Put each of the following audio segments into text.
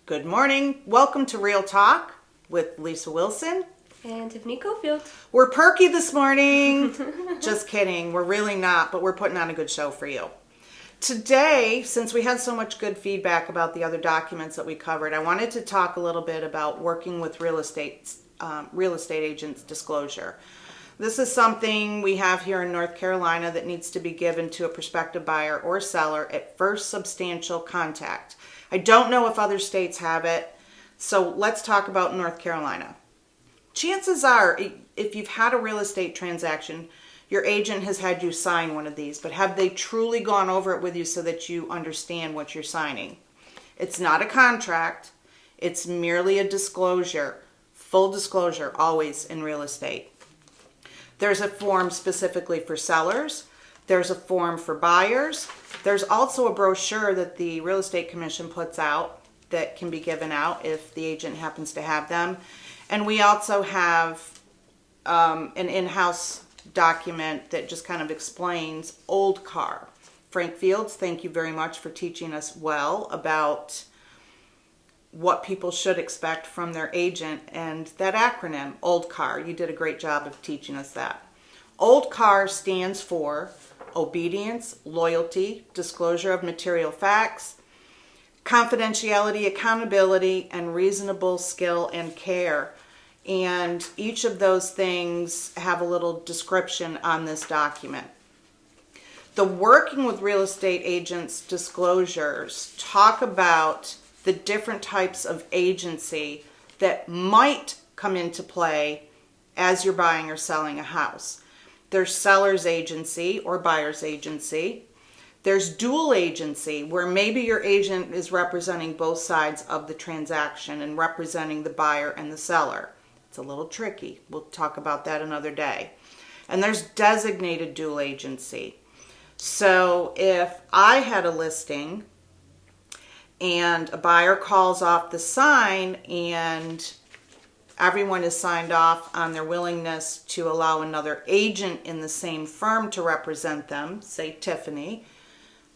Good morning. Welcome to RealE Talk with Lisa Wilson. And Tiffany Cofield. We're perky this morning. Just kidding. We're really not, but we're putting on a good show for you. Today, since we had so much good feedback about the other documents that we covered, I wanted to talk a little bit about working with real estate agents' disclosure. This is something we have here in North Carolina that needs to be given to a prospective buyer or seller at first substantial contact. I don't know if other states have it, so let's talk about North Carolina. Chances are, if you've had a real estate transaction, your agent has had you sign one of these, but have they truly gone over it with you so that you understand what you're signing? It's not a contract, it's merely a disclosure. Full disclosure, always in real estate. There's a form specifically for sellers. There's a form for buyers. There's also a brochure that the Real Estate Commission puts out that can be given out if the agent happens to have them. And we also have an in-house document that just kind of explains old car. Frank Fields, thank you very much for teaching us well about what people should expect from their agent and that acronym, old car. You did a great job of teaching us that. Old car stands for obedience, loyalty, disclosure of material facts, confidentiality, accountability, and reasonable skill and care. And each of those things have a little description on this document. The working with real estate agents disclosures talk about the different types of agency that might come into play as you're buying or selling a house. There's seller's agency or buyer's agency. There's dual agency, where maybe your agent is representing both sides of the transaction and representing the buyer and the seller. It's a little tricky. We'll talk about that another day. And there's designated dual agency. So if I had a listing and a buyer calls off the sign and everyone is signed off on their willingness to allow another agent in the same firm to represent them, say Tiffany,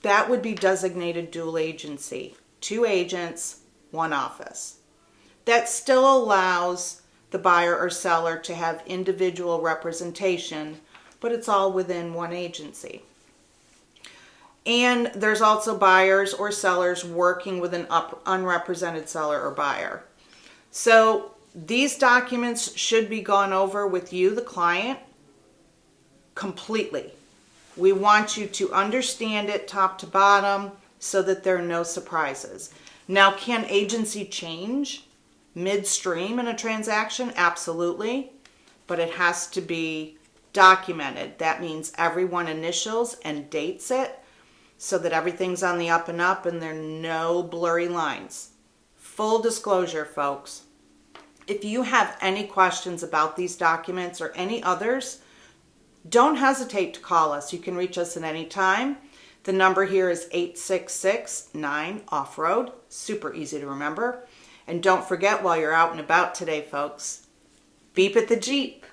that would be designated dual agency. 2 agents, 1 office. That still allows the buyer or seller to have individual representation, but it's all within 1 agency. And there's also buyers or sellers working with an unrepresented seller or buyer. So these documents should be gone over with you, the client, completely. We want you to understand it top to bottom so that there are no surprises. Now, can agency change midstream in a transaction? Absolutely, but it has to be documented. That means everyone initials and dates it so that everything's on the up and up and there are no blurry lines. Full disclosure, folks. If you have any questions about these documents or any others, don't hesitate to call us. You can reach us at any time. The number here is 866-9-OFF-ROAD. Super easy to remember. And don't forget, while you're out and about today, folks, beep at the Jeep.